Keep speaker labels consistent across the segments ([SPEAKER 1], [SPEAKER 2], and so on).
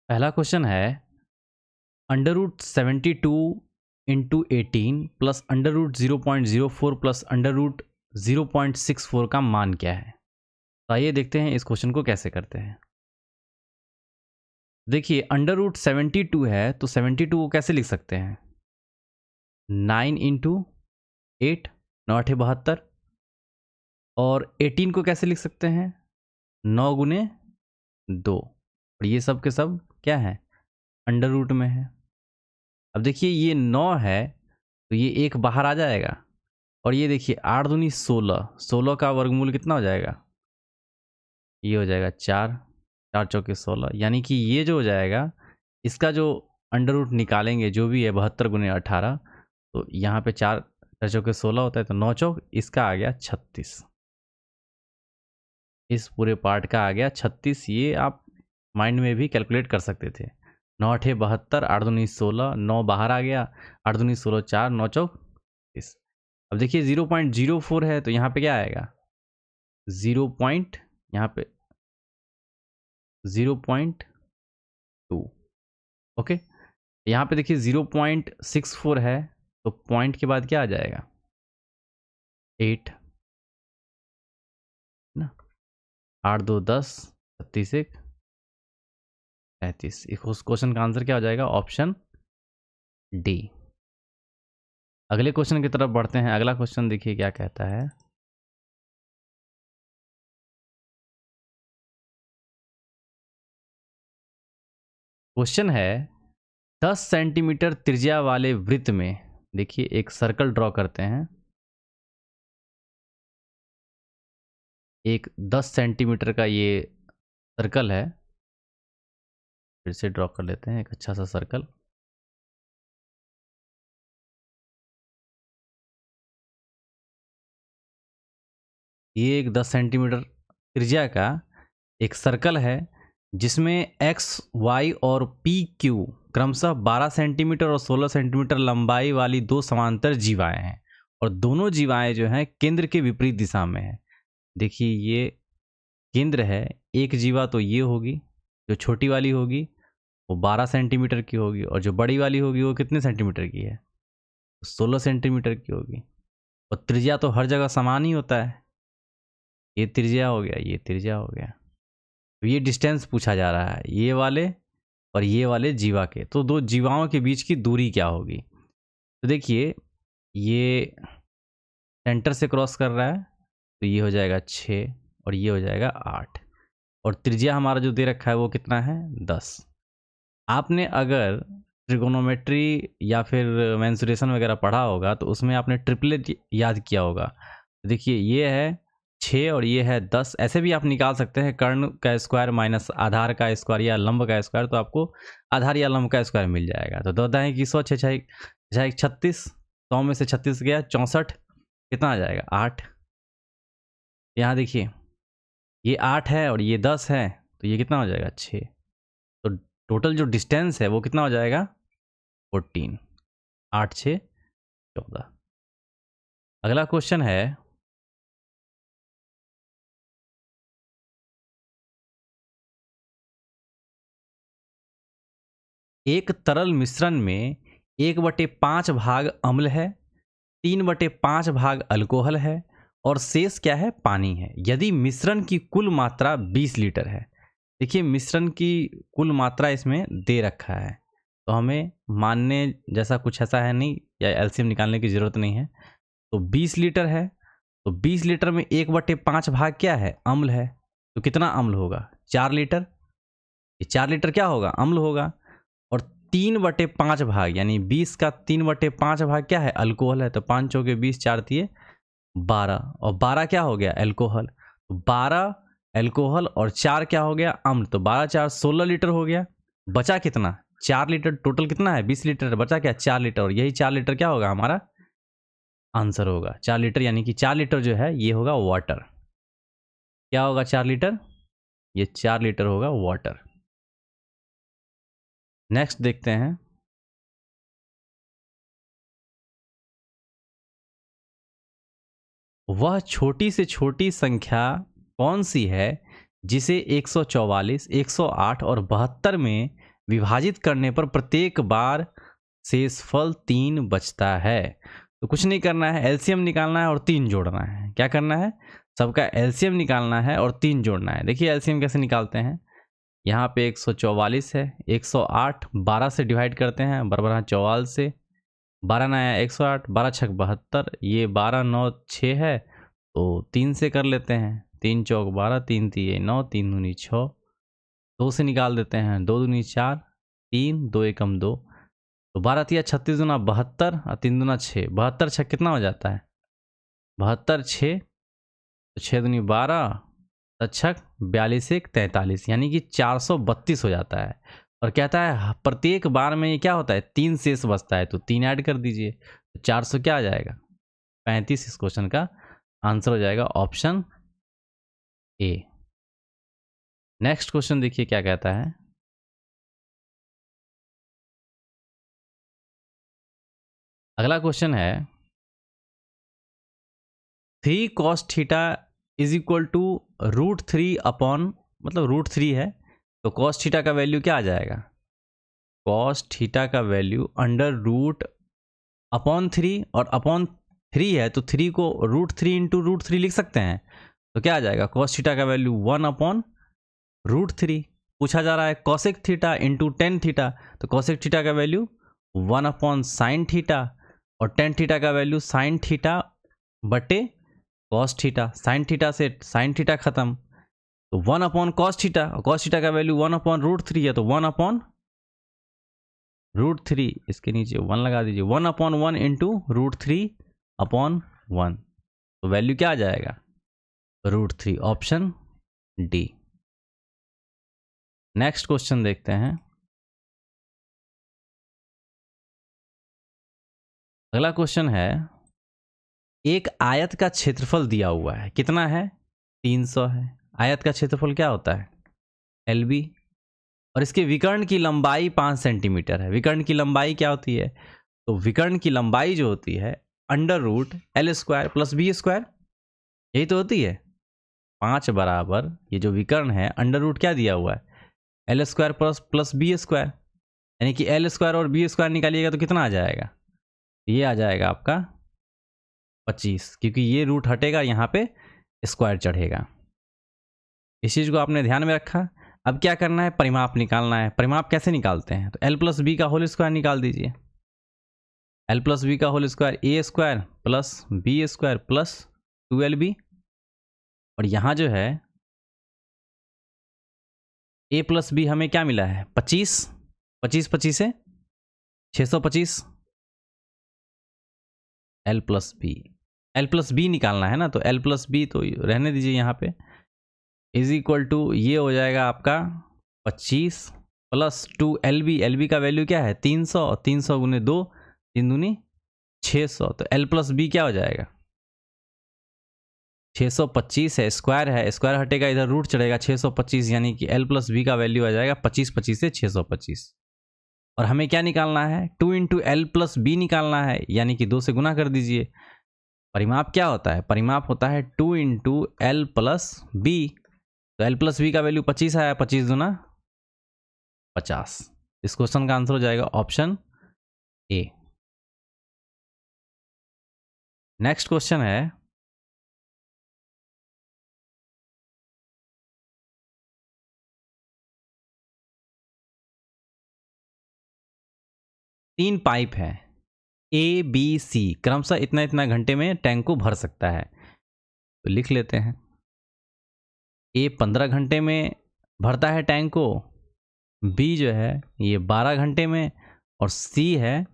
[SPEAKER 1] पहला क्वेश्चन है √72 into 18 plus √0.04 plus √0.64 का मान क्या है। तो आइए देखते हैं इस क्वेश्चन को कैसे करते हैं। देखिए √72 है तो 72 को कैसे लिख सकते हैं, 9 इंटू 8 9 8 72। और 18 को कैसे लिख सकते हैं, 9 गुने 2। और ये सब के सब क्या है, अंडर रूट में है। अब देखिए ये 9 है तो ये एक बाहर आ जाएगा। और ये देखिए 8 दूनी 16, 16 का वर्गमूल कितना हो जाएगा, ये हो जाएगा 4, 4 चौके 16। यानी कि ये जो हो जाएगा इसका जो अंडर रूट निकालेंगे जो भी है 72 गुने 18, तो यहाँ पे 4 4 चौके 16 होता है तो 9 चौक, इसका आ गया 36। इस पूरे पार्ट का आ गया 36। ये आप माइंड में भी कैलकुलेट कर सकते थे। 9 8 72, 8 दूनी 16, 9 बाहर आ गया, 8 दूनी 16 4, 9 चौक 30। अब देखिए 0.04 है तो यहाँ पे क्या आएगा, 0 पॉइंट, यहाँ पे 0.2। ओके, यहाँ पे देखिए 0.64 है तो पॉइंट के बाद क्या आ जाएगा, 8 ना। 8 2 10, 36 1 35। इस क्वेश्चन का आंसर क्या हो जाएगा, ऑप्शन डी। अगले क्वेश्चन की तरफ बढ़ते हैं। अगला क्वेश्चन देखिए क्या कहता है। क्वेश्चन है 10 सेंटीमीटर त्रिज्या वाले वृत्त में, देखिए एक सर्कल ड्रॉ करते हैं। एक 10 सेंटीमीटर का ये सर्कल है, फिर से ड्रॉ कर लेते हैं एक अच्छा सा सर्कल। ये एक 10 सेंटीमीटर त्रिज्या का एक सर्कल है जिसमें एक्स वाई और पी क्यू क्रमशः 12 सेंटीमीटर और 16 सेंटीमीटर लंबाई वाली दो समांतर जीवाएं हैं और दोनों जीवाएं जो हैं केंद्र के विपरीत दिशा में है। देखिए ये केंद्र है, एक जीवा तो ये होगी, जो छोटी वाली होगी वो 12 सेंटीमीटर की होगी और जो बड़ी वाली होगी वो कितने सेंटीमीटर की है, 16 सेंटीमीटर की होगी। और त्रिज्या तो हर जगह समान ही होता है, ये त्रिज्या हो गया, ये त्रिज्या हो गया। तो ये डिस्टेंस पूछा जा रहा है, ये वाले और ये वाले जीवा के, तो दो जीवाओं के बीच की दूरी क्या होगी। तो देखिए ये सेंटर से क्रॉस कर रहा है तो ये हो जाएगा 6 और ये हो जाएगा 8। और त्रिज्या हमारा जो दे रखा है वो कितना है, 10। आपने अगर ट्रिगोनोमेट्री या फिर मेंसुरेशन वगैरह पढ़ा होगा तो उसमें आपने ट्रिपलेट याद किया होगा। देखिए ये है 6 और ये है 10। ऐसे भी आप निकाल सकते हैं, कर्ण का स्क्वायर माइनस आधार का स्क्वायर या लंब का स्क्वायर, तो आपको आधार या लंब का स्क्वायर मिल जाएगा। तो 2 दाएँ की 100, 6 6 36, 100 में से 36 गया 64, कितना आ जाएगा 8। यहाँ देखिए ये 8 है और ये 10 है तो ये कितना हो जाएगा 6। तो टोटल जो डिस्टेंस है वो कितना हो जाएगा 14। 8 6 14। अगला क्वेश्चन है एक तरल मिश्रण में 1/5 भाग अम्ल है, 3/5 भाग अल्कोहल है और शेष क्या है, पानी है। यदि मिश्रण की कुल मात्रा 20 लीटर है। देखिए मिश्रण की कुल मात्रा इसमें दे रखा है तो हमें मानने जैसा कुछ ऐसा है नहीं, या एलसीएम निकालने की ज़रूरत नहीं है। तो 20 लीटर है तो 20 लीटर में 1/5 भाग क्या है, अम्ल है। तो कितना अम्ल होगा, 4 लीटर। ये 4 लीटर क्या होगा, अम्ल होगा। और 3/5 भाग यानी 20 का 3/5 भाग क्या है, अल्कोहल है। तो 5 चौके 20, 4 तिये 12 और 12 क्या हो गया, अल्कोहल। तो 12 अल्कोहल और 4 क्या हो गया, अम्ल। तो 12 4 16 लीटर हो गया। बचा कितना, 4 लीटर। टोटल कितना है, 20 लीटर, बचा क्या, 4 लीटर। और यही 4 लीटर क्या होगा, हमारा आंसर होगा 4 लीटर। यानी कि 4 लीटर जो है ये होगा वाटर। क्या होगा 4 लीटर, ये 4 लीटर होगा वाटर। नेक्स्ट देखते हैं। वह छोटी से छोटी संख्या कौन सी है जिसे 144, 108 और 72 में विभाजित करने पर प्रत्येक बार शेषफल 3 बचता है। तो कुछ नहीं करना है, एलसीएम निकालना है और 3 जोड़ना है। क्या करना है? सबका एलसीएम निकालना है और 3 जोड़ना है। देखिए एलसीएम कैसे निकालते हैं। यहाँ पे 144 है, 108 12 से डिवाइड करते हैं, बराबर 44 से, 12 नया 108, 12 छक 72, ये 12 9 6 है, तो 3 से कर लेते हैं। 3 चौक 12, 3 3 9, 3 दूनी 6, 2 से निकाल देते हैं, 2 दूनी 4, 3 2 एकम 2, तो 12 तिया 36 दूना 72 और 3 दूना 6, 72 छक कितना हो जाता है? 72 6, तो 6 दूनी 12, तच्छक 42 एक 43, यानी कि 432 हो जाता है। और कहता है प्रत्येक बार में ये क्या होता है? 3 शेष बचता है, तो 3 ऐड कर दीजिए, तो 400 क्या आ जाएगा? 35 इस क्वेश्चन का आंसर हो जाएगा ऑप्शन ए। नेक्स्ट क्वेश्चन देखिए क्या कहता है। अगला क्वेश्चन है 3 cos theta is equal to √3 upon, मतलब √3 है, तो cos थीटा का वैल्यू क्या आ जाएगा? cos थीटा का वैल्यू अंडर रूट अपॉन 3, और अपॉन 3 है तो 3 को √3 इंटू √3 लिख सकते हैं, तो क्या आ जाएगा? cos थीटा का वैल्यू 1 अपॉन √3। पूछा जा रहा है cosec theta into tan theta, तो cosec थीटा का वैल्यू 1 अपॉन साइन थीटा, और टेन थीटा का वैल्यू साइन थीटा बटे कॉस थीटा। साइन थीटा से साइन थीटा खत्म, तो 1 अपॉन कॉस थीटा, और कॉस थीटा का वैल्यू 1 अपॉन √3 है, तो 1 अपॉन √3, इसके नीचे 1 लगा दीजिए, 1 अपॉन 1 इंटू √3 अपॉन 1, तो वैल्यू क्या आ जाएगा? √3, ऑप्शन डी। नेक्स्ट क्वेश्चन देखते हैं। अगला क्वेश्चन है, एक आयत का क्षेत्रफल दिया हुआ है, कितना है? 300 है। आयत का क्षेत्रफल क्या होता है? LB, और इसके विकर्ण की लंबाई 5 सेंटीमीटर है। विकर्ण की लंबाई क्या होती है? तो विकर्ण की लंबाई जो होती है under root L² plus B², यही तो होती है। 5 बराबर ये जो विकर्ण है अंडर रूट क्या दिया हुआ है? L² प्लस B², यानी कि L² और B² निकालिएगा तो कितना आ जाएगा? ये आ जाएगा आपका 25, क्योंकि ये रूट हटेगा, यहाँ पे स्क्वायर चढ़ेगा। इस चीज़ को आपने ध्यान में रखा। अब क्या करना है? परिमाप निकालना है। परिमाप कैसे निकालते हैं? तो L प्लस B का होल स्क्वायर निकाल दीजिए। L प्लस B का whole square A² plus B² plus 2LB, और यहाँ जो है A प्लस B हमें क्या मिला है? 25, 25 25 से 625, L प्लस B निकालना है ना, तो L प्लस B तो रहने दीजिए यहाँ पे, इज इक्वल टू ये हो जाएगा आपका 25 प्लस 2LB। LB का वैल्यू क्या है? 300, और 300 गुने 2, 3 दूनी 600, तो L प्लस B क्या हो जाएगा? 625 है, स्क्वायर है, स्क्वायर हटेगा, इधर रूट चढ़ेगा, 625, यानी कि L प्लस B का वैल्यू आ जाएगा 25 25 से 625। और हमें क्या निकालना है? 2 इंटू L प्लस B निकालना है, यानी कि 2 से गुना कर दीजिए। परिमाप क्या होता है? परिमाप होता है 2 इंटू L प्लस B, तो L प्लस B का वैल्यू 25 आया, 25 दूना 50। इस क्वेश्चन का आंसर हो जाएगा ऑप्शन ए। नेक्स्ट क्वेश्चन है, तीन पाइप है ABC, क्रमशः इतना इतना घंटे में टैंक को भर सकता है। तो लिख लेते हैं, A 15 घंटे में भरता है टैंक को, B जो है ये 12 घंटे में, और C है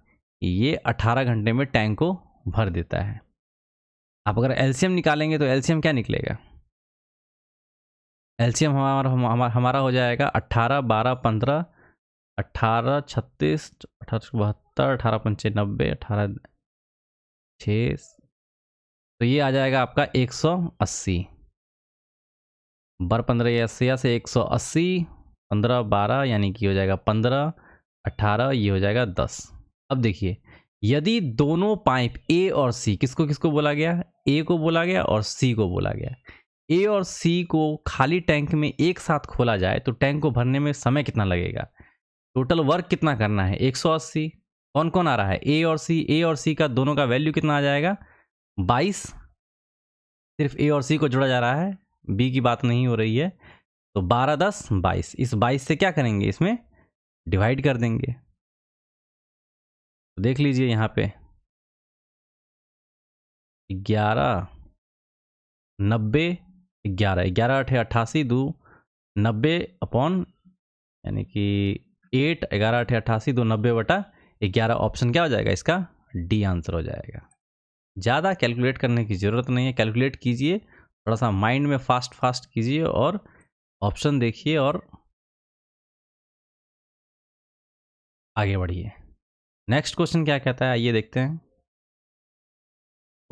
[SPEAKER 1] ये 18 घंटे में टैंक को भर देता है। आप अगर एलसीएम निकालेंगे तो एलसीएम क्या निकलेगा? एलसीएम हमारा हो जाएगा 18 12 15, 18 36, 18 72, 18 95, 18 6, तो ये आ जाएगा आपका 180। बर 15 या 80 से 180, 15 12 यानी कि हो जाएगा 15, 18 ये हो जाएगा 10। अब देखिए, यदि दोनों पाइप A और C, किसको किसको बोला गया? A को बोला गया और C को बोला गया। A और C को खाली टैंक में एक साथ खोला जाए तो टैंक को भरने में समय कितना लगेगा? टोटल वर्क कितना करना है 180। कौन कौन आ रहा है ए और सी का दोनों का वैल्यू कितना आ जाएगा 22। सिर्फ ए और सी को जोड़ा जा रहा है, बी की बात नहीं हो रही है। तो 12 10 22, इस 22 से क्या करेंगे इसमें डिवाइड कर देंगे। तो देख लीजिए यहाँ पे 11 90 11 11 8 88 2 90 अपॉन यानी कि 8 11 8 88 2 90 बटा 11 ऑप्शन क्या हो जाएगा इसका डी आंसर हो जाएगा। ज़्यादा कैलकुलेट करने की ज़रूरत नहीं है, कैलकुलेट कीजिए थोड़ा सा माइंड में फास्ट फास्ट कीजिए और ऑप्शन देखिए और आगे बढ़िए। नेक्स्ट क्वेश्चन क्या कहता है आइए देखते हैं।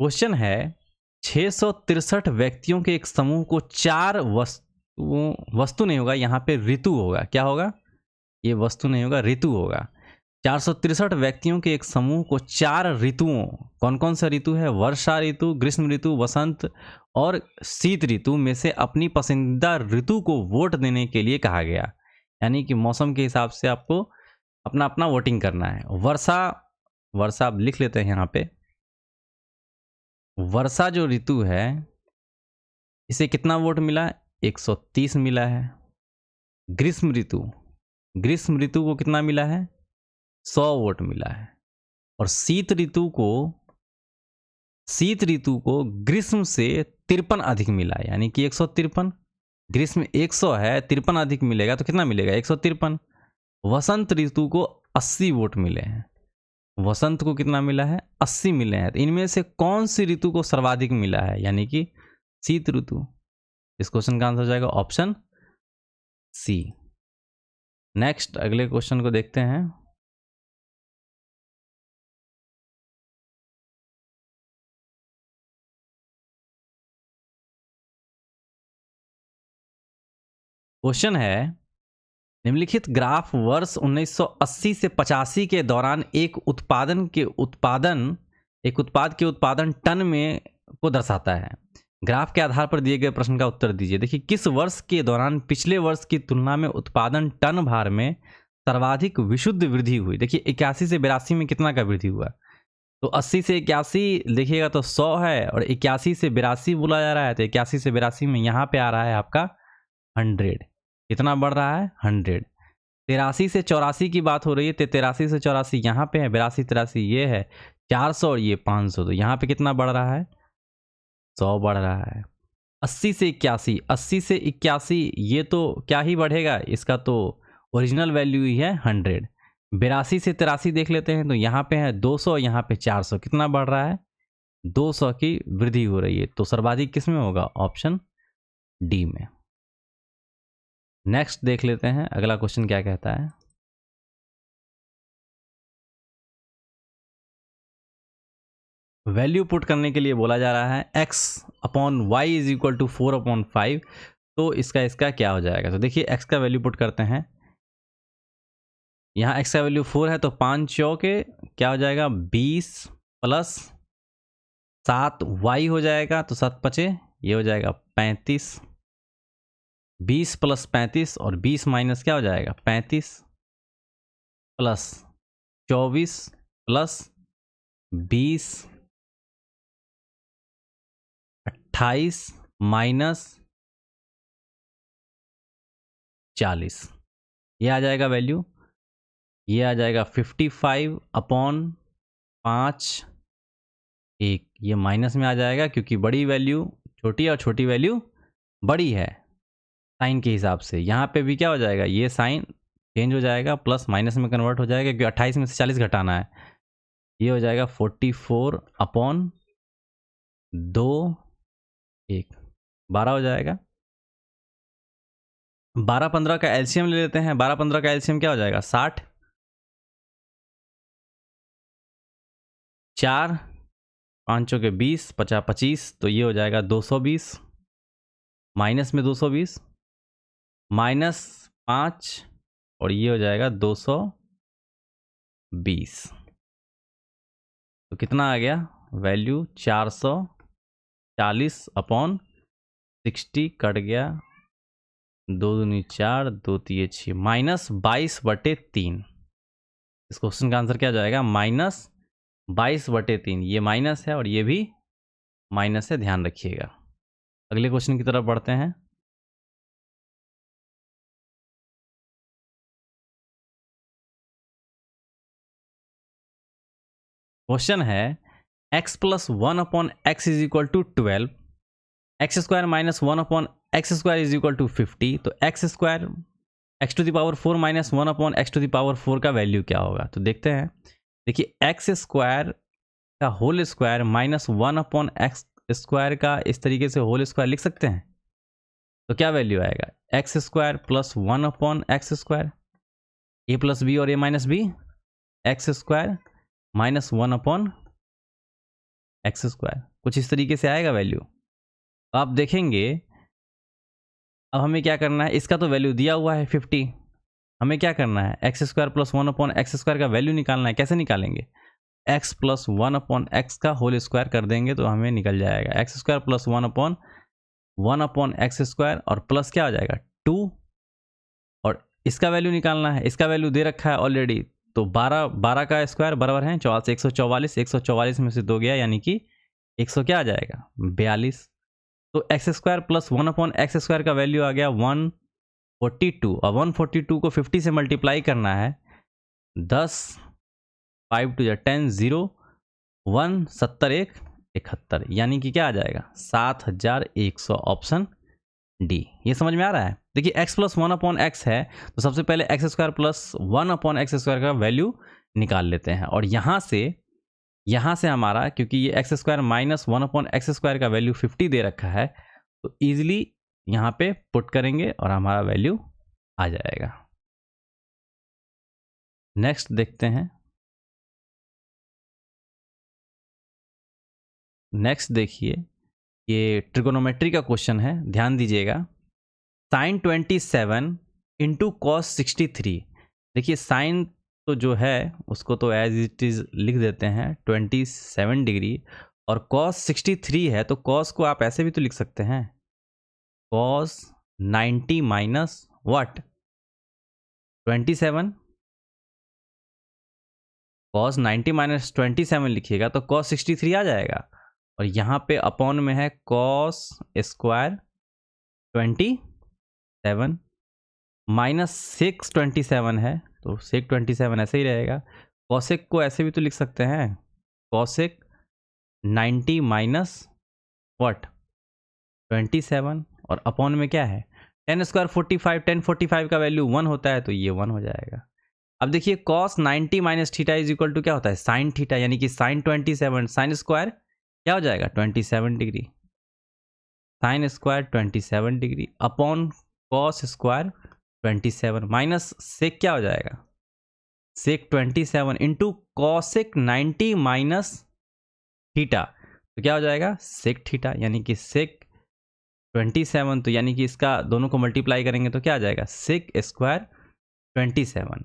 [SPEAKER 1] क्वेश्चन है 663 व्यक्तियों के एक समूह को 4 वस्तु नहीं होगा, यहाँ पे ऋतु होगा। क्या होगा, ये वस्तु नहीं होगा ऋतु होगा। 463 व्यक्तियों के एक समूह को 4 ऋतुओं, कौन कौन सा ऋतु है, वर्षा ऋतु, ग्रीष्म ऋतु, वसंत और शीत ऋतु में से अपनी पसंदीदा ऋतु को वोट देने के लिए कहा गया। यानी कि मौसम के हिसाब से आपको अपना अपना वोटिंग करना है। वर्षा, वर्षा आप लिख लेते हैं यहाँ पे। वर्षा जो ऋतु है इसे कितना वोट मिला, 130 मिला है। ग्रीष्म ऋतु, ग्रीष्म ऋतु को कितना मिला है, 100 वोट मिला है। और शीत ऋतु को, शीत ऋतु को ग्रीष्म से 53 अधिक मिला है, यानी कि 153। ग्रीष्म 100 है, 53 अधिक मिलेगा तो कितना मिलेगा 153। वसंत ऋतु को 80 वोट मिले हैं, वसंत को कितना मिला है 80 मिले हैं। तो इनमें से कौन सी ऋतु को सर्वाधिक मिला है, यानी कि शीत ऋतु। इस क्वेश्चन का आंसर हो जाएगा ऑप्शन सी। नेक्स्ट अगले क्वेश्चन को देखते हैं। क्वेश्चन है निम्नलिखित ग्राफ वर्ष 1980 से 85 के दौरान एक उत्पाद के उत्पादन टन में को दर्शाता है। ग्राफ के आधार पर दिए गए प्रश्न का उत्तर दीजिए। देखिए किस वर्ष के दौरान पिछले वर्ष की तुलना में उत्पादन टन भार में सर्वाधिक विशुद्ध वृद्धि हुई। देखिए 81 से 82 में कितना का वृद्धि हुआ, तो 80 से 81 देखिएगा तो 100 है, और 81 से 82 बोला जा रहा है, तो 81 से 82 में यहाँ पे आ रहा है आपका 100। कितना बढ़ रहा है 100। 83 से 84 की बात हो रही है, तो 83 से 84 यहाँ पे है, 82 83 ये है, 400 और ये 500, तो यहाँ पे कितना बढ़ रहा है 100 बढ़ रहा है। 80 से 81, 80 से 81 ये तो क्या ही बढ़ेगा, इसका तो ओरिजिनल वैल्यू ही है 100। 82 से 83 देख लेते हैं, तो यहाँ पे है 200, यहाँ पे 400, कितना बढ़ रहा है 200 की वृद्धि हो रही है। तो सर्वाधिक किस में होगा, ऑप्शन डी में। नेक्स्ट देख लेते हैं अगला क्वेश्चन क्या कहता है। वैल्यू पुट करने के लिए बोला जा रहा है x upon Y is equal to 4/5। तो इसका क्या हो जाएगा, तो देखिए x का वैल्यू पुट करते हैं। यहाँ x का वैल्यू 4 है, तो 5 चौके क्या हो जाएगा 20 प्लस 7 y हो जाएगा, तो 7 पचे ये हो जाएगा 35। 20 प्लस 35 और 20 माइनस क्या हो जाएगा 35 प्लस 24 प्लस 20 28 माइनस 40, ये आ जाएगा वैल्यू, ये आ जाएगा 55 अपॉन 5 1, ये माइनस में आ जाएगा क्योंकि बड़ी वैल्यू छोटी और छोटी वैल्यू बड़ी है साइन के हिसाब से। यहाँ पे भी क्या हो जाएगा, ये साइन चेंज हो जाएगा, प्लस माइनस में कन्वर्ट हो जाएगा क्योंकि 28 में से 40 घटाना है। ये हो जाएगा 44 अपॉन 2 1, 12 हो जाएगा। 12 15 का एलसीएम ले लेते हैं। 12 15 का एलसीएम क्या हो जाएगा 60, 4 5 के 20 50 25, तो ये हो जाएगा 220 माइनस में 220 माइनस 5 और ये हो जाएगा 220। तो कितना आ गया वैल्यू 440 अपॉन 60 कट गया 2 दूनी 4, 2 तिये 6, -22/3। इस क्वेश्चन का आंसर क्या हो जाएगा? -22/3। ये माइनस है और ये भी माइनस है, ध्यान रखिएगा। अगले क्वेश्चन की तरफ बढ़ते हैं। क्वेश्चन है x + 1/x = 12, x² - 1/x² = 50। तो x² x⁴ - 1/x⁴ का वैल्यू क्या होगा? तो देखते हैं। देखिए x² का होल स्क्वायर माइनस 1/x² का इस तरीके से होल स्क्वायर लिख सकते हैं। तो क्या वैल्यू आएगा? x² + 1/x², a + b और a - b, x² - 1/x², कुछ इस तरीके से आएगा वैल्यू। आप देखेंगे अब हमें क्या करना है, इसका तो वैल्यू दिया हुआ है 50। हमें क्या करना है? x² + 1/x² का वैल्यू निकालना है। कैसे निकालेंगे? x + 1/x का होल स्क्वायर कर देंगे तो हमें निकल जाएगा x² + 1/1/x² और प्लस क्या हो जाएगा 2। और इसका वैल्यू निकालना है, इसका वैल्यू दे रखा है ऑलरेडी। तो 12 का स्क्वायर बराबर है 144। 144 में से 2 गया यानी कि 100 क्या आ जाएगा? 42। तो x² + 1/x² का वैल्यू आ गया 142 और 142 को 50 से मल्टीप्लाई करना है। 10 5 2 10 0 1 70 1 71 यानी कि क्या आ जाएगा? 7100। Option D. ये समझ में आ रहा है? देखिए x + 1/x है तो सबसे पहले x² + 1/x² का वैल्यू निकाल लेते हैं। और यहाँ से हमारा, क्योंकि ये x² - 1/x² का वैल्यू 50 दे रखा है, तो ईजिली यहाँ पे पुट करेंगे और हमारा वैल्यू आ जाएगा। नेक्स्ट देखते हैं। नेक्स्ट देखिए, ये ट्रिगोनोमेट्री का क्वेश्चन है, ध्यान दीजिएगा। sin 27 into cos 63। देखिए साइन तो जो है उसको तो एज इट इज लिख देते हैं 27 डिग्री, और cos 63 है तो cos को आप ऐसे भी तो लिख सकते हैं, cos 90 minus what 27। cos 90 minus 27 लिखिएगा तो cos 63 आ जाएगा। और यहाँ पे अपॉन में है cos स्क्वायर 27 माइनस 627 है तो sec 27 ऐसे ही रहेगा। cosec को ऐसे भी तो लिख सकते हैं, cosec 90 माइनस व्हाट 27 और अपॉन में क्या है 10² 45। 1045 का वैल्यू 1 होता है तो ये 1 हो जाएगा। अब देखिए cos 90 minus theta is equal to क्या होता है? sin थीटा, यानी कि sin 27 sin स्क्वायर क्या हो जाएगा 27 degree, sin square 27 degree upon cos square 27 minus sec क्या हो जाएगा sec 27 into cosec 90 minus theta, तो क्या हो जाएगा सेक थीटा, यानी कि सेक 27। तो यानी कि इसका दोनों को मल्टीप्लाई करेंगे तो क्या आ जाएगा सेक स्क्वायर 27।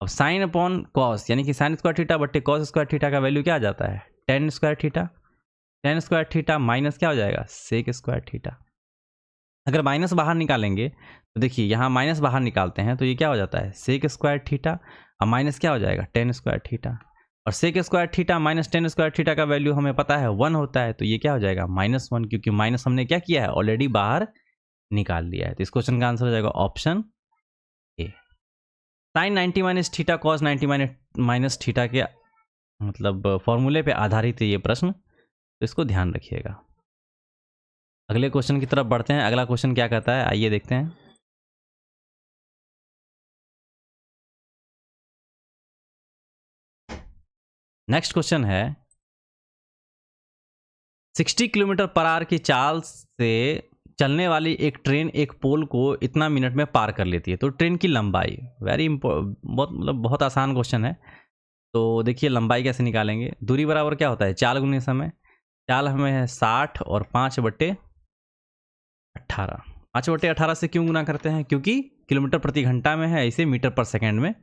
[SPEAKER 1] अब साइन अपॉन कॉस यानी कि साइन स्क्वायर थीटा बट्टे कॉस स्क्वायर थीटा का वैल्यू क्या आ जाता है ten square theta. Ten square theta minus क्या हो जाएगा सेक स्क्वायर थीटा। अगर माइनस बाहर निकालेंगे तो देखिए यहाँ माइनस बाहर निकालते हैं तो ये क्या हो जाता है सेक स्क्वायर थीटा और माइनस क्या हो जाएगा टेन स्क्वायर थीटा। और sec square theta minus tan square theta का वैल्यू हमें पता है 1 होता है, तो ये क्या हो जाएगा -1, क्योंकि माइनस हमने क्या किया है ऑलरेडी बाहर निकाल लिया है। तो इस क्वेश्चन का आंसर हो जाएगा option A. Sine 90 minus theta cos 90 minus theta के मतलब फॉर्मूले पे आधारित है ये प्रश्न, तो इसको ध्यान रखिएगा। अगले क्वेश्चन की तरफ बढ़ते हैं। अगला क्वेश्चन क्या कहता है आइए देखते हैं। नेक्स्ट क्वेश्चन है 60 किलोमीटर पर आवर की चाल से चलने वाली एक ट्रेन एक पोल को इतना मिनट में पार कर लेती है, तो ट्रेन की लंबाई बहुत आसान क्वेश्चन है। तो देखिए लंबाई कैसे निकालेंगे, दूरी बराबर क्या होता है चाल गुने समय। चाल हमें है 60 और 5/18। 5/18 से क्यों गुना करते हैं, क्योंकि किलोमीटर प्रति घंटा में है, इसे मीटर पर सेकेंड में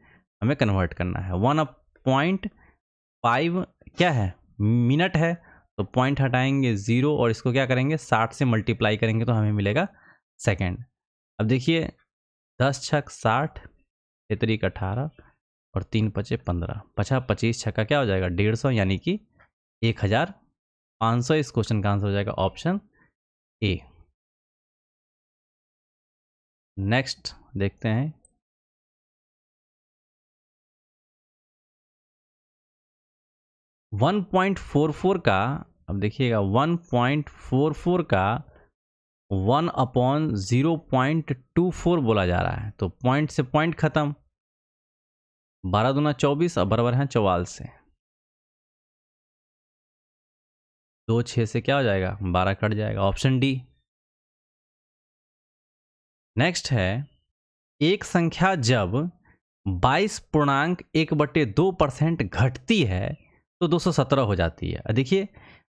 [SPEAKER 1] हमें कन्वर्ट करना है। 1.5 क्या है मिनट है, तो पॉइंट हटाएंगे 0 और इसको क्या करेंगे 60 से मल्टीप्लाई करेंगे तो हमें मिलेगा सेकेंड। अब देखिए 10 छक 60, 3 18 और 3 पचे 15, 25 छक्का क्या हो जाएगा 150, यानी कि 1500। इस क्वेश्चन का आंसर हो जाएगा ऑप्शन ए। नेक्स्ट देखते हैं, वन 1.44 का, अब देखिएगा 1.44 का 1/0.24 बोला जा रहा है, तो पॉइंट से पॉइंट खत्म, 12 दूना 24 अब बराबर है 44 से, 2 6 से क्या हो जाएगा 12 कट जाएगा, ऑप्शन डी। नेक्स्ट है, एक संख्या जब 22.1/2% घटती है तो 217 हो जाती है। देखिए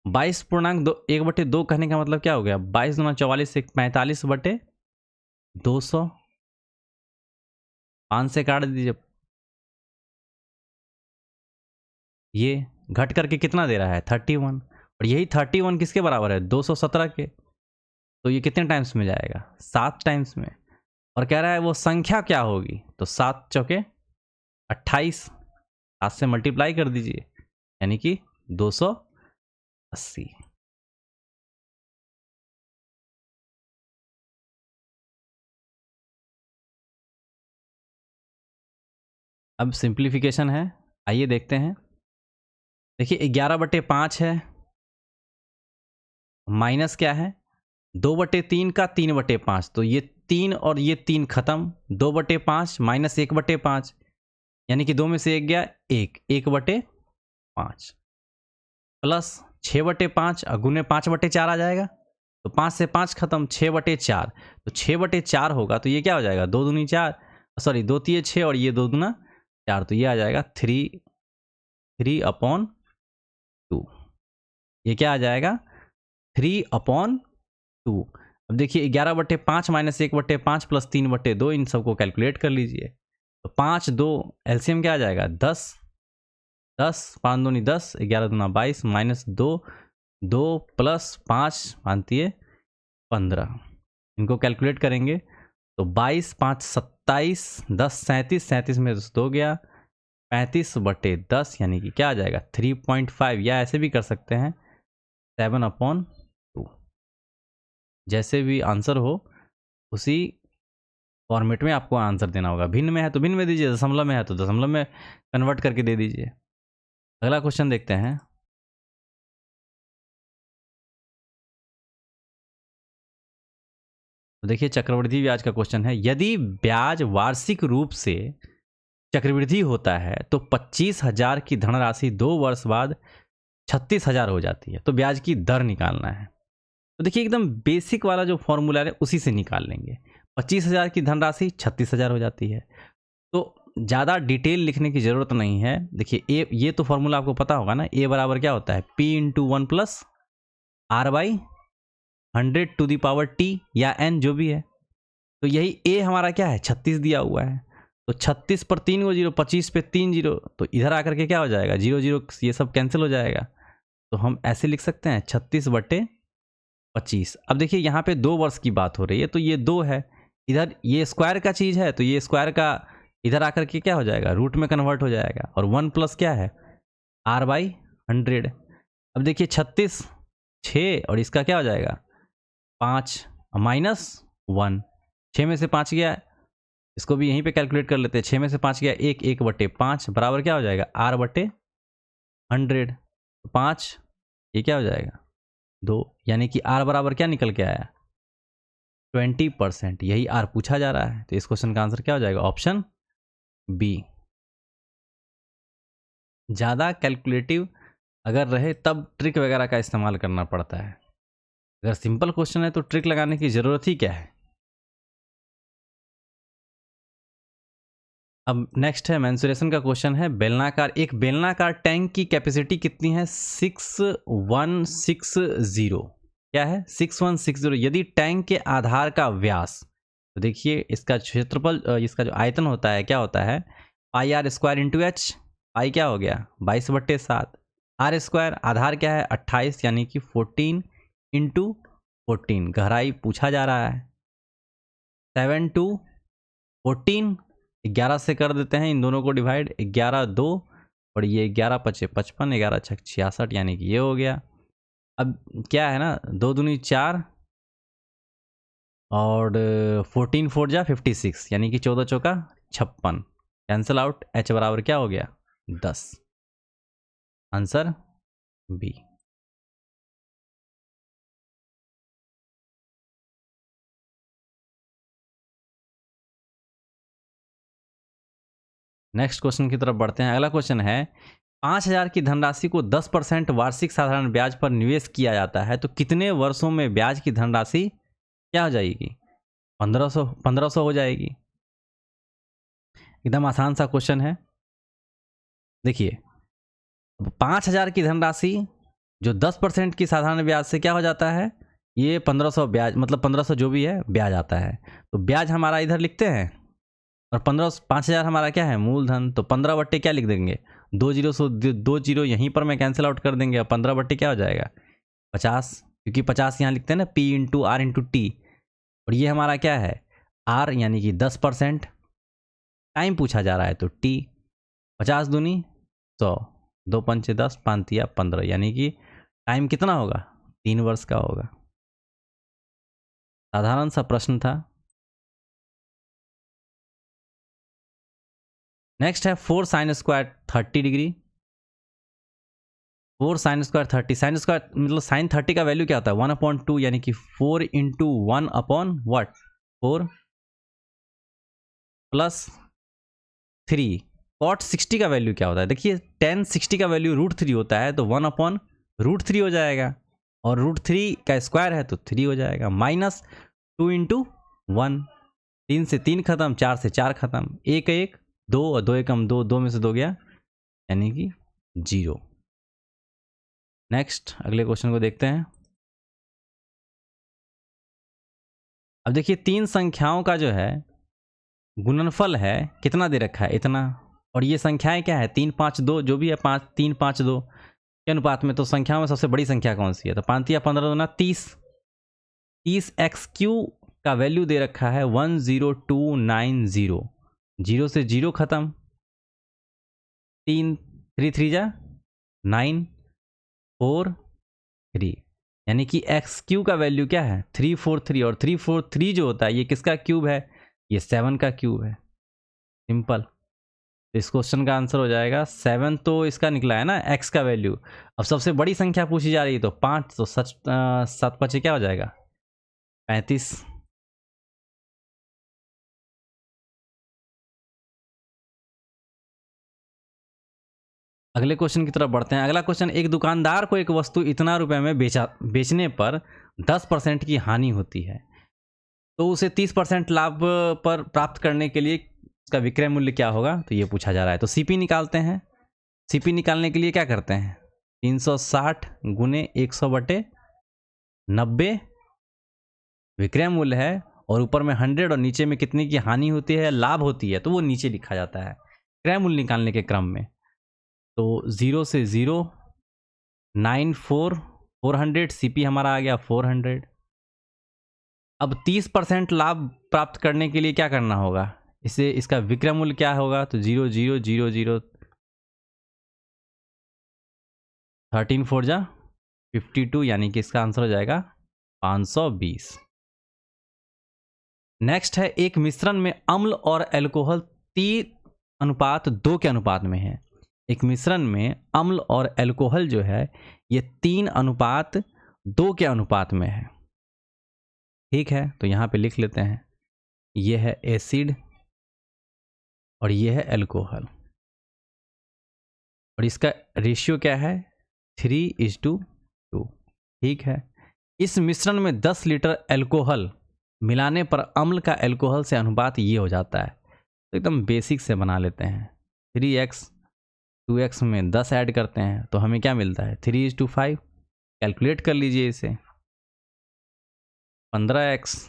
[SPEAKER 1] 22.1/2 कहने का मतलब क्या हो गया, 22 दूना 44 से 45/200, 5 से काट दीजिए, ये घट करके कितना दे रहा है 31, और यही 31 किसके बराबर है 217 के, तो ये कितने टाइम्स में जाएगा 7 टाइम्स में। और कह रहा है वो संख्या क्या होगी, तो 7 चौके 28, 7 से मल्टीप्लाई कर दीजिए, यानी कि 280। अब सिंप्लीफिकेशन है, आइए देखते हैं। देखिए 11/5 है, माइनस क्या है 2/3 का 3/5, तो ये 3 और ये 3 खत्म, 2/5 माइनस 1/5, यानी कि 2 में से 1 गया 1/5 प्लस 6/5 गुने 5/4 आ जाएगा, तो 5 से 5 खत्म, 6/4, तो 6/4 होगा, तो ये क्या हो जाएगा 2 दूनी 4, सॉरी 2 3 6 और ये 2 दूना 4, तो ये आ जाएगा 3/2। ये क्या आ जाएगा 3/2। अब देखिए 11/5 माइनस 1/5 प्लस 3/2, इन सबको कैलकुलेट कर लीजिए, तो 5 2 एलसीएम क्या आ जाएगा 10, 10 5 दूनी 10, 11 दूना 22 माइनस 2 2 प्लस 5 मानती है 15, इनको कैलकुलेट करेंगे तो 22 5 27, 10 37, 37 में 2 गया 35/10, यानी कि क्या आ जाएगा 3.5, या ऐसे भी कर सकते हैं 7/2। जैसे भी आंसर हो उसी फॉर्मेट में आपको आंसर देना होगा, भिन्न में है तो भिन्न में दीजिए, दशमलव में है तो दशमलव में कन्वर्ट करके दे दीजिए। अगला क्वेश्चन देखते हैं, तो देखिए चक्रवृद्धि ब्याज का क्वेश्चन है, यदि ब्याज वार्षिक रूप से चक्रवृद्धि होता है तो 25,000 की धनराशि 2 वर्ष बाद 36,000 हो जाती है, तो ब्याज की दर निकालना है। तो देखिए एकदम बेसिक वाला जो फॉर्मूला है उसी से निकाल लेंगे, 25,000 की धनराशि 36,000 हो जाती है, तो ज़्यादा डिटेल लिखने की ज़रूरत नहीं है। देखिए ए, ये तो फॉर्मूला आपको पता होगा ना, ए बराबर क्या होता है P × 1 प्लस R/100⁻T या n जो भी है, तो यही ए हमारा क्या है 36 दिया हुआ है, तो 36 पर 3 गो 0, 25 पे 3 0, तो इधर आकर के क्या हो जाएगा 0 0, ये सब कैंसिल हो जाएगा, तो हम ऐसे लिख सकते हैं 36/25। अब देखिए यहाँ पे 2 वर्ष की बात हो रही है, तो ये 2 है, इधर ये स्क्वायर का चीज़ है, तो ये स्क्वायर का इधर आकर के क्या हो जाएगा रूट में कन्वर्ट हो जाएगा, और 1 प्लस क्या है R/100। अब देखिए 36 6 और इसका क्या हो जाएगा 5 माइनस 1, 6 में से 5 गया, इसको भी यहीं पे कैलकुलेट कर लेते हैं, 6 में से 5 गया 1, 1/5 बराबर क्या हो जाएगा R/100, 5 ये क्या हो जाएगा 2, यानी कि R बराबर क्या निकल के आया 20%, यही R पूछा जा रहा है, तो इस क्वेश्चन का आंसर क्या हो जाएगा ऑप्शन बी। ज़्यादा कैलकुलेटिव अगर रहे तब ट्रिक वगैरह का इस्तेमाल करना पड़ता है, अगर सिंपल क्वेश्चन है तो ट्रिक लगाने की ज़रूरत ही क्या है। अब नेक्स्ट है मेंसुरेशन का क्वेश्चन है, बेलनाकार, एक बेलनाकार टैंक की कैपेसिटी कितनी है 6160, क्या है 6160, यदि टैंक के आधार का व्यास, तो देखिए इसका क्षेत्रफल, इसका जो आयतन होता है क्या होता है πr² × h, पाई क्या हो गया 22/7, r², आधार क्या है 28, यानी कि 14 × 14, गहराई पूछा जा रहा है, 7 2 14, 11 से कर देते हैं इन दोनों को डिवाइड, 11 2 और ये 11 पचे 55, 11 छक 66, यानी कि ये हो गया। अब क्या है ना, 2 दूनी 4 और 14 4 जा 56, यानी कि 14 चौका 56, कैंसल आउट, h बराबर क्या हो गया 10, आंसर बी। नेक्स्ट क्वेश्चन की तरफ बढ़ते हैं। अगला क्वेश्चन है 5,000 की धनराशि को 10% वार्षिक साधारण ब्याज पर निवेश किया जाता है तो कितने वर्षों में ब्याज की धनराशि क्या हो जाएगी? 1500 हो जाएगी। एकदम आसान सा क्वेश्चन है। देखिए 5,000 की धनराशि जो 10% की साधारण ब्याज से क्या हो जाता है, ये 1500 ब्याज, मतलब 1500 जो भी है ब्याज आता है। तो ब्याज हमारा इधर लिखते हैं और 5,000 हमारा क्या है मूलधन, तो 15 बट्टे क्या लिख देंगे 2 जीरो, सो 2 जीरो यहीं पर मैं कैंसिल आउट कर देंगे। 15 बट्टे क्या हो जाएगा 50, क्योंकि 50 यहाँ लिखते हैं ना P into R into T, और ये हमारा क्या है R, यानी कि 10%। टाइम पूछा जा रहा है तो T, 50 दूनी 100, 2 पंचे 10, 5 तिया 15, यानी कि टाइम कितना होगा 3 वर्ष का होगा। साधारण सा प्रश्न था। नेक्स्ट है 4 sine square 30 degree. 4 sine square 30, sine square मतलब साइन 30 का वैल्यू क्या होता है 1/2, यानी कि 4 इंटू 1 अपॉन वट 4 प्लस 3। कॉट 60 का वैल्यू क्या होता है, देखिए tan 60 का वैल्यू √3 होता है, तो 1/√3 हो जाएगा, और √3 का स्क्वायर है तो 3 हो जाएगा, माइनस 2 इंटू 1, 3 से 3 खत्म, 4 से 4 खत्म, 1 1 2 और 2 एकम 2, 2 में से 2 गया, यानी कि 0। नेक्स्ट अगले क्वेश्चन को देखते हैं। अब देखिए 3 संख्याओं का जो है गुणनफल है कितना दे रखा है इतना, और ये संख्याएं क्या है 3 5 2 जो भी है 5 3 5 2 के अनुपात में। तो संख्याओं में सबसे बड़ी संख्या कौन सी है, तो 5 या 15 दूना 30, 30 XQ का वैल्यू दे रखा है 10290, 0 से 0 खत्म, 3 3 3 जा 9 4 3, यानी कि XQ का वैल्यू क्या है 343, और 343 जो होता है ये किसका क्यूब है, ये 7 का क्यूब है। सिंपल, तो इस क्वेश्चन का आंसर हो जाएगा 7। तो इसका निकला है ना x का वैल्यू। अब सबसे बड़ी संख्या पूछी जा रही है तो 5, तो 7 5 क्या हो जाएगा 35। अगले क्वेश्चन की तरफ बढ़ते हैं। अगला क्वेश्चन, एक दुकानदार को एक वस्तु इतना रुपए में बेचने पर 10% की हानि होती है, तो उसे 30% लाभ पर प्राप्त करने के लिए उसका विक्रय मूल्य क्या होगा, तो ये पूछा जा रहा है। तो सीपी निकालते हैं। सीपी निकालने के लिए क्या करते हैं 360 गुने 100 बटे 90 विक्रय मूल्य है, और ऊपर में 100 और नीचे में कितने की हानि होती है लाभ होती है, तो वो नीचे लिखा जाता है विक्रय मूल्य निकालने के क्रम में। तो 0 से 0 94 400, सीपी हमारा आ गया 400। अब 30% लाभ प्राप्त करने के लिए क्या करना होगा, इसे इसका विक्रय मूल्य क्या होगा, तो 0 0 0 0 13 4 जा 52, यानी कि इसका आंसर हो जाएगा 520। नेक्स्ट है एक मिश्रण में अम्ल और अल्कोहल 3:2 के अनुपात में है। एक मिश्रण में अम्ल और अल्कोहल जो है ये 3:2 के अनुपात में है। ठीक है, तो यहां पे लिख लेते हैं, ये है एसिड और ये है अल्कोहल, और इसका रेशियो क्या है 3:2। ठीक है, इस मिश्रण में 10 लीटर अल्कोहल मिलाने पर अम्ल का अल्कोहल से अनुपात ये हो जाता है। तो एकदम बेसिक से बना लेते हैं, 3x 2x में 10 ऐड करते हैं तो हमें क्या मिलता है 3:5। कैलकुलेट कर लीजिए इसे, 15x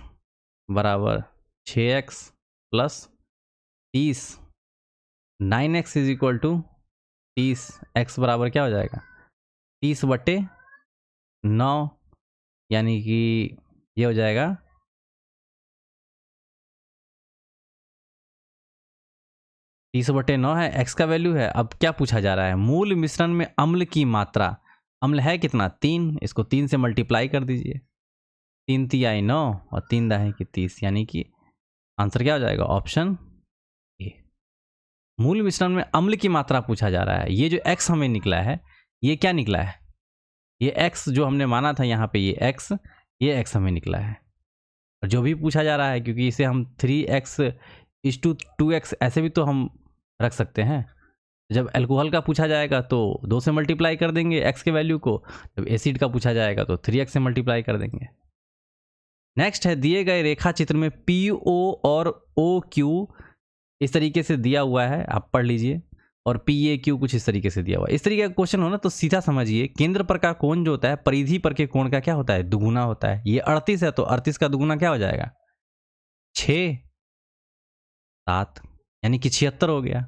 [SPEAKER 1] बराबर 6x प्लस 30, 9x is equal to 30, x बराबर क्या हो जाएगा 30/9, यानी कि ये हो जाएगा 30/9 है, x का वैल्यू है। अब क्या पूछा जा रहा है, मूल मिश्रण में अम्ल की मात्रा। अम्ल है कितना, 3, इसको 3 से मल्टीप्लाई कर दीजिए। 3 तियाई 9 और 3 दाहें की 30, यानी कि आंसर क्या हो जाएगा, ऑप्शन ए। मूल मिश्रण में अम्ल की मात्रा पूछा जा रहा है। ये जो x हमें निकला है, ये क्या निकला है, ये x जो हमने माना था यहाँ पे, ये x हमें निकला है। और जो भी पूछा जा रहा है, क्योंकि इसे हम 3x इज टू 2x ऐसे भी तो हम रख सकते हैं। जब अल्कोहल का पूछा जाएगा तो 2 से मल्टीप्लाई कर देंगे x के वैल्यू को, जब एसिड का पूछा जाएगा तो 3x से मल्टीप्लाई कर देंगे। नेक्स्ट है, दिए गए रेखा चित्र में PO और OQ इस तरीके से दिया हुआ है, आप पढ़ लीजिए, और PAQ कुछ इस तरीके से दिया हुआ है। इस तरीके का क्वेश्चन हो ना तो सीधा समझिए, केंद्र पर का कोण जो होता है परिधि पर के कोण का क्या होता है, दुगुना होता है। ये 38 है तो 38 का दुगुना क्या हो जाएगा, 6, 7, यानी कि 76 हो गया।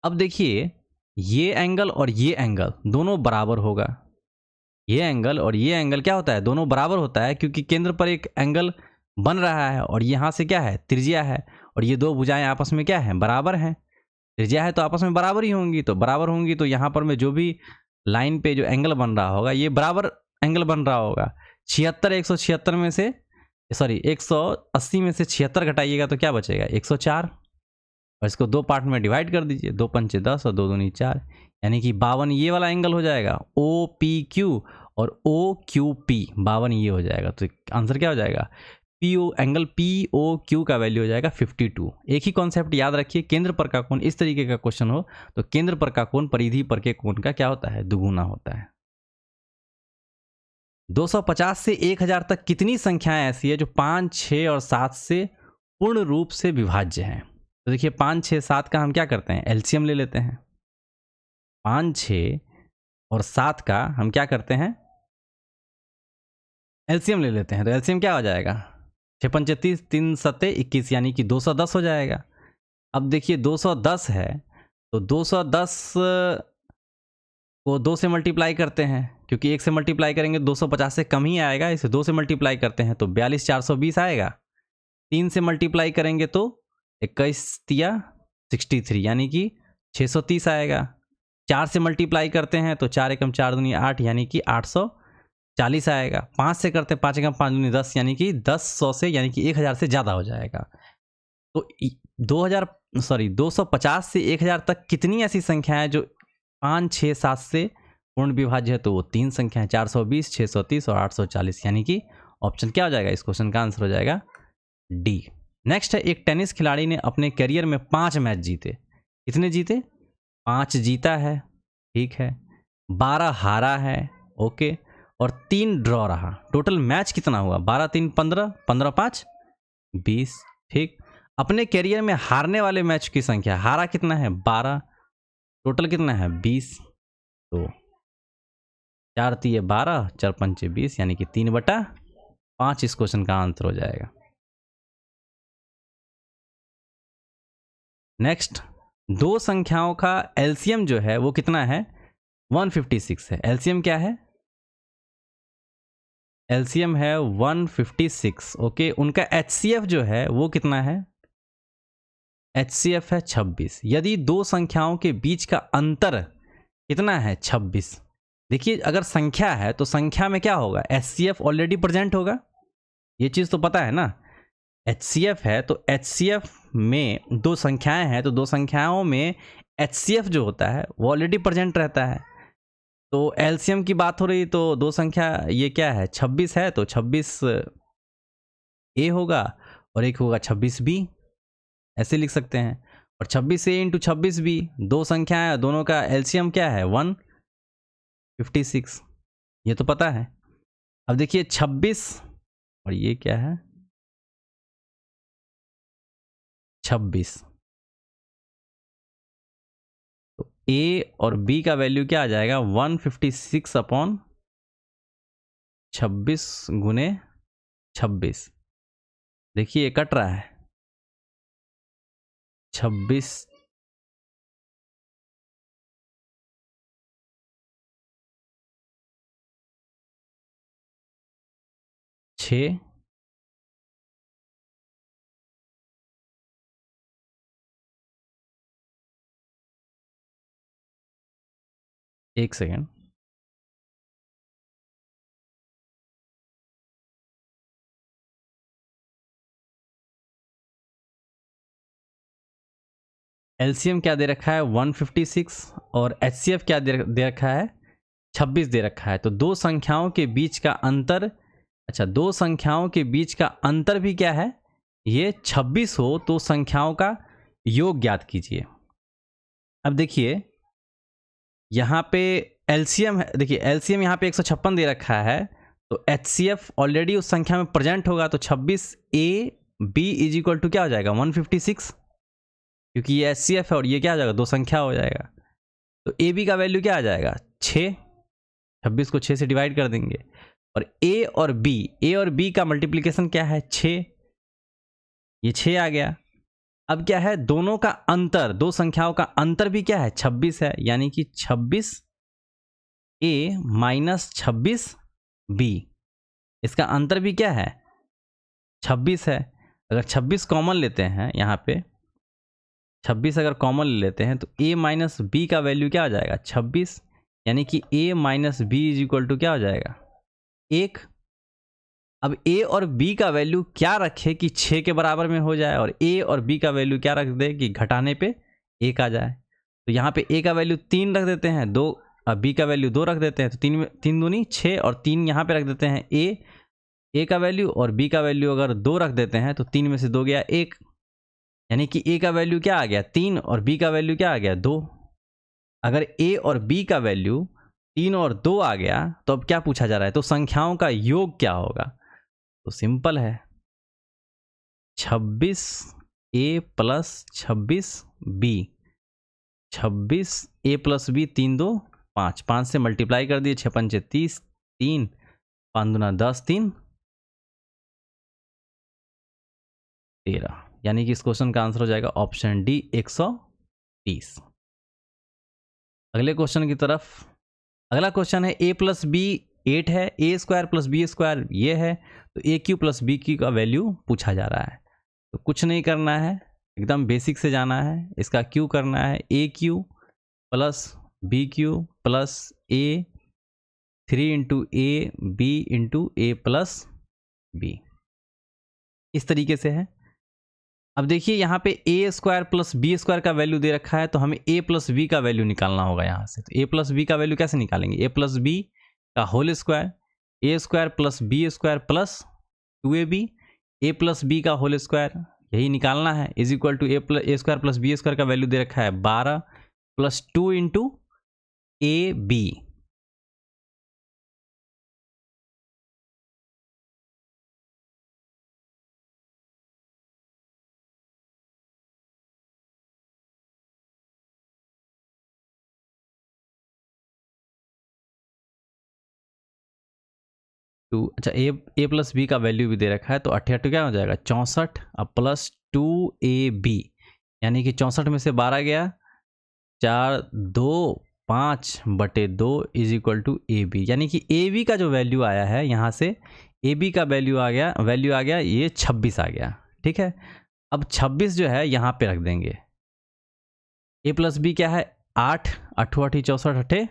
[SPEAKER 1] अब देखिए, ये एंगल और ये एंगल दोनों बराबर होगा। ये एंगल और ये एंगल क्या होता है, दोनों बराबर होता है, क्योंकि केंद्र पर एक एंगल बन रहा है और यहाँ से क्या है, त्रिज्या है, और ये दो भुजाएं आपस में क्या है, बराबर हैं। त्रिज्या है तो आपस में बराबर ही होंगी, तो बराबर होंगी तो यहाँ पर में जो भी लाइन पे जो एंगल बन रहा होगा, ये बराबर एंगल बन रहा होगा। 76, 176 में से, सॉरी 180 में से 76 घटाइएगा तो क्या बचेगा, 104, और इसको 2 पार्ट में डिवाइड कर दीजिए, 2 पंचे 10 और 2 दूनी 4, यानी कि 52 ये वाला एंगल हो जाएगा OPQ, और OQP 52 ये हो जाएगा। तो आंसर क्या हो जाएगा, एंगल POQ का वैल्यू हो जाएगा 52। एक ही कॉन्सेप्ट याद रखिए, केंद्र पर का कोण, इस तरीके का क्वेश्चन हो तो केंद्र पर का कोण परिधि पर के कोण का क्या होता है, दुगुना होता है। 250 से 1000 तक कितनी संख्याएं ऐसी है जो 5, 6 और 7 से पूर्ण रूप से विभाज्य हैं। तो देखिए 5, 6, 7 का हम क्या करते हैं, एलसीएम ले लेते हैं। 5, 6 और 7 का हम क्या करते हैं, एलसीएम ले लेते हैं। तो एलसीएम क्या हो जाएगा, 6 पंचे 30, 3 सत्ते 21, यानी कि 210 हो जाएगा। अब देखिए 210 है तो 210 को 2 से मल्टीप्लाई करते हैं, क्योंकि 1 से मल्टीप्लाई करेंगे 250 से कम ही आएगा, इसे 2 से मल्टीप्लाई करते हैं तो 42 420 आएगा। 3 से मल्टीप्लाई करेंगे तो 21 तिया 63, यानी कि 630 आएगा। 4 से मल्टीप्लाई करते हैं तो 4 एकम 4 दूनी 8, यानी कि 840 आएगा। 5 से करते हैं 5 एकम 5 दूनी 10, यानी कि 10 से, यानी कि 1000 से ज़्यादा हो जाएगा। तो 250 से 1000 तक कितनी ऐसी संख्याएं जो 5, 6, 7 से पूर्ण विभाज्य है, तो वो 3 संख्याएं, 420, 630 और 840, यानी कि ऑप्शन क्या हो जाएगा, इस क्वेश्चन का आंसर हो जाएगा डी। नेक्स्ट है, एक टेनिस खिलाड़ी ने अपने करियर में 5 मैच जीते। कितने जीते, 5 जीता है, ठीक है, 12 हारा है, ओके, और 3 ड्रॉ रहा। टोटल मैच कितना हुआ, 12 3 15, 15 5 20, ठीक। अपने करियर में हारने वाले मैच की संख्या, हारा कितना है, 12, टोटल कितना है 20, तो 4 तिये 12, 4 पंचे 20, यानी कि 3/5 इस क्वेश्चन का आंसर हो जाएगा। नेक्स्ट, दो संख्याओं का एलसीएम जो है वो कितना है, 156 है। एलसीएम क्या है, एलसीएम है 156, ओके। उनका एचसीएफ जो है वो कितना है, एचसीएफ है 26। यदि दो संख्याओं के बीच का अंतर कितना है, 26। देखिए अगर संख्या है तो संख्या में क्या होगा, एचसीएफ ऑलरेडी प्रेजेंट होगा, ये चीज़ तो पता है ना। एचसीएफ है तो एचसीएफ में दो संख्याएं हैं तो दो संख्याओं में एचसीएफ जो होता है वो ऑलरेडी प्रेजेंट रहता है। तो एलसीएम की बात हो रही तो दो संख्या, ये क्या है 26 है तो 26 ए होगा और एक होगा 26 बी, ऐसे लिख सकते हैं। और 26 ए इंटू 26 बी, दो संख्याएं, दोनों का एलसीएम क्या है 156, ये तो पता है। अब देखिए 26 और ये क्या है 26, तो ए और बी का वैल्यू क्या आ जाएगा 156/26 गुने 26। देखिए ये कट रहा है 26, 6, एक सेकेंड। एलसीएम क्या दे रखा है 156 और एचसीएफ क्या दे रखा है 26 दे रखा है। तो दो संख्याओं के बीच का अंतर, अच्छा दो संख्याओं के बीच का अंतर भी क्या है, ये 26 हो तो संख्याओं का योग ज्ञात कीजिए। अब देखिए यहाँ पे एलसीएम है, देखिए एलसीएम यहाँ पे 156 दे रखा है, तो एचसीएफ ऑलरेडी उस संख्या में प्रेजेंट होगा, तो 26 A B is equal to क्या हो जाएगा 156, क्योंकि ये एचसीएफ है और ये क्या हो जाएगा दो संख्या हो जाएगा। तो ए बी का वैल्यू क्या आ जाएगा 6, 26 को 6 से डिवाइड कर देंगे, और ए और बी का मल्टीप्लीकेशन क्या है 6, ये 6 आ गया। अब क्या है दोनों का अंतर, दो संख्याओं का अंतर भी क्या है 26 है, यानी कि 26 ए माइनस 26 बी, इसका अंतर भी क्या है 26 है। अगर 26 कॉमन लेते हैं यहाँ पे, 26 अगर कॉमन ले लेते हैं तो a माइनस बी का वैल्यू क्या आ जाएगा 26, यानी कि a minus B is equal to क्या हो जाएगा 1। अब a और b का वैल्यू क्या रखे कि 6 के बराबर में हो जाए, और a और b का वैल्यू क्या रख दे कि घटाने पे 1 आ जाए। तो यहाँ पे a का वैल्यू 3 रख देते हैं, 2 b का वैल्यू 2 रख देते हैं, तो 3 दूनी 6 और 3 यहाँ पे रख देते हैं a का वैल्यू, और b का वैल्यू अगर 2 रख देते हैं तो 3 में से 2 गया 1, यानी कि a का वैल्यू क्या आ गया 3 और b का वैल्यू क्या आ गया 2। अगर a और b का वैल्यू 3 और 2 आ गया तो अब क्या पूछा जा रहा है, तो संख्याओं का योग क्या होगा। तो सिंपल है 26 a plus 26 b, 26 a plus b, 3 2 5, 5 से मल्टीप्लाई कर दिए, 6 पंचे 30, 3 5 दूना 10, 3 13, यानी कि इस क्वेश्चन का आंसर हो जाएगा ऑप्शन डी 130। अगले क्वेश्चन की तरफ, अगला क्वेश्चन है a प्लस बी 8 है, ए स्क्वायर प्लस बी स्क्वायर ये है, तो ए क्यू प्लस बी क्यू का वैल्यू पूछा जा रहा है। तो कुछ नहीं करना है, एकदम बेसिक से जाना है, इसका क्यू करना है a cube plus b cube plus a 3 into A b into a plus b, इस तरीके से है। अब देखिए यहाँ पे a square plus B square का वैल्यू दे रखा है, तो हमें ए प्लस बी का वैल्यू निकालना होगा यहाँ से। तो ए प्लस बी का वैल्यू कैसे निकालेंगे, ए प्लस बी का whole square, a square plus B square plus 2ab, A plus B का होल स्क्वायर यही निकालना है, is equal to A square plus B square का वैल्यू दे रखा है 12 प्लस 2 इंटू ए बी। अच्छा ए प्लस बी का वैल्यू भी दे रखा है, तो 88 क्या हो जाएगा 64, अब प्लस 2ab, यानी कि 64 में से 12 गया 4 2 5 बटे 2 is equal to A B, यानी कि ए बी का जो वैल्यू आया है यहाँ से ए बी का वैल्यू आ गया ये 26 आ गया। ठीक है, अब 26 जो है यहाँ पे रख देंगे, ए प्लस बी क्या है 8 8 8 64 8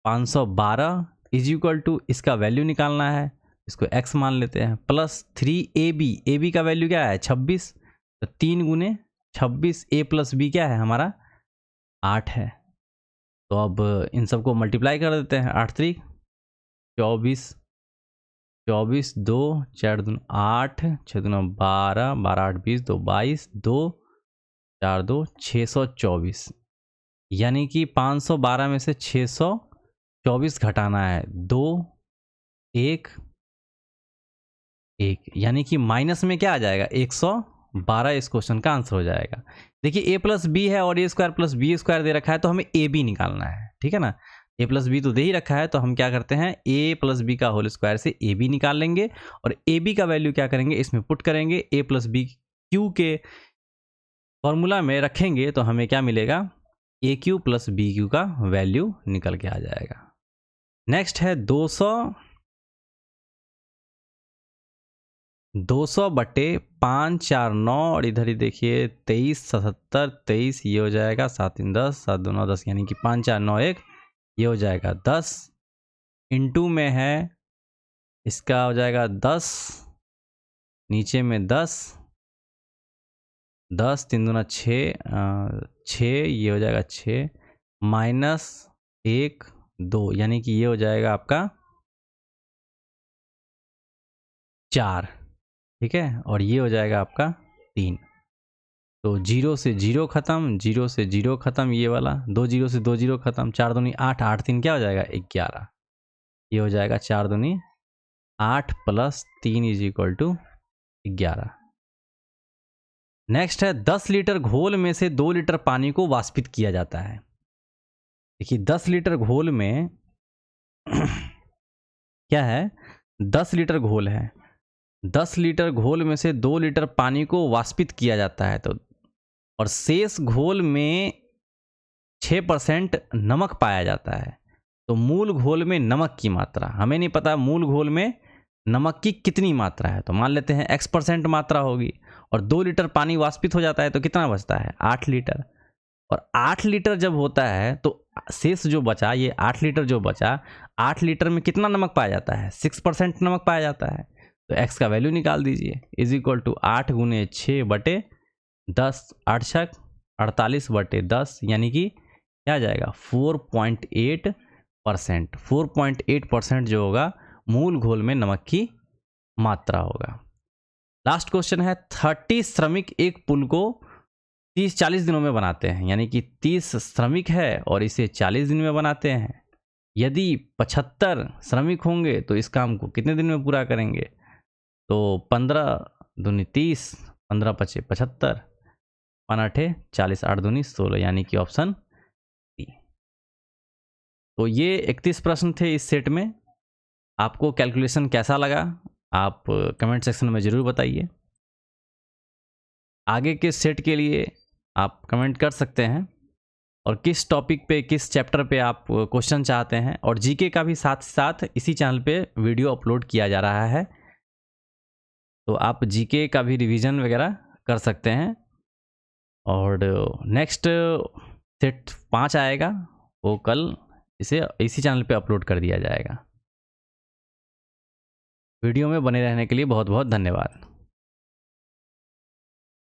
[SPEAKER 1] 512 इज इक्वल टू, इसका वैल्यू निकालना है, इसको x मान लेते हैं, प्लस 3ab का वैल्यू क्या है 26, तो 3 गुने 26 a प्लस बी क्या है हमारा 8 है। तो अब इन सबको मल्टीप्लाई कर देते हैं, 8 3 24 24 2 4 दून 8 6 दूना 12 12 8 20 2 22 2 4 2 624, यानी कि 512 में से 624 घटाना है 2 1 1, यानी कि माइनस में क्या आ जाएगा 112, इस क्वेश्चन का आंसर हो जाएगा। देखिए a प्लस बी है और ए स्क्वायर प्लस बी स्क्वायर दे रखा है, तो हमें ए बी निकालना है। ठीक है ना, a प्लस बी तो दे ही रखा है, तो हम क्या करते हैं a प्लस बी का होल स्क्वायर से ए बी निकाल लेंगे, और ए बी का वैल्यू क्या करेंगे इसमें पुट करेंगे, a प्लस बी क्यू के फॉर्मूला में रखेंगे, तो हमें क्या मिलेगा ए क्यू प्लस बी क्यू का वैल्यू निकल के आ जाएगा। नेक्स्ट है 200 बटे 549, और इधर ही देखिए 23 77 23, ये हो जाएगा 7 3 10 7 2 9 10, यानी कि 5 4 9 1 ये हो जाएगा 10, इंटू में है इसका हो जाएगा 10, नीचे में 10, 10 3 दूना 6, 6 ये हो जाएगा 6 माइनस 1 2, यानी कि ये हो जाएगा आपका 4, ठीक है, और ये हो जाएगा आपका 3। तो 0 से 0 ख़त्म, 0 से 0 ख़त्म, ये वाला 2 0 से 2 0 ख़त्म, 4 दूनी 8, 8 3 क्या हो जाएगा 11, ये हो जाएगा 4 दूनी 8 plus 3 is equal to 11। Next है 10 लीटर घोल में से 2 लीटर पानी को वाष्पित किया जाता है। देखिए 10 लीटर घोल में क्या है, 10 लीटर घोल है, 10 लीटर घोल में से 2 लीटर पानी को वाष्पित किया जाता है, तो और शेष घोल में 6% नमक पाया जाता है। तो मूल घोल में नमक की मात्रा, हमें नहीं पता मूल घोल में नमक की कितनी मात्रा है, तो मान लेते हैं x% मात्रा होगी, और 2 लीटर पानी वाष्पित हो जाता है तो कितना बचता है 8 लीटर, और 8 लीटर जब होता है तो शेष जो बचा, ये 8 लीटर जो बचा, 8 लीटर में कितना नमक पाया जाता है 6% नमक पाया जाता है, तो x का वैल्यू निकाल दीजिए, इज इक्वल टू 8 गुने 6 बटे 10, 8 छक 48 बटे 10, यानी कि क्या आ जाएगा 4.8%, 4.8% जो होगा मूल घोल में नमक की मात्रा होगा। लास्ट क्वेश्चन है 30 श्रमिक एक पुल को 30-40 दिनों में बनाते हैं, यानी कि 30 श्रमिक है और इसे 40 दिन में बनाते हैं। यदि 75 श्रमिक होंगे तो इस काम को कितने दिन में पूरा करेंगे, तो 15 दूनी 30, 15 पचे 75, 5 40, 8 दूनी 16, यानी कि ऑप्शन डी। तो ये 31 प्रश्न थे इस सेट में। आपको कैलकुलेशन कैसा लगा आप कमेंट सेक्शन में ज़रूर बताइए। आगे के सेट के लिए आप कमेंट कर सकते हैं, और किस टॉपिक पे, किस चैप्टर पे आप क्वेश्चन चाहते हैं, और जीके का भी साथ साथ इसी चैनल पे वीडियो अपलोड किया जा रहा है, तो आप जीके का भी रिवीजन वगैरह कर सकते हैं। और नेक्स्ट सेट 5 आएगा, वो कल इसे इसी चैनल पे अपलोड कर दिया जाएगा। वीडियो में बने रहने के लिए बहुत बहुत धन्यवाद।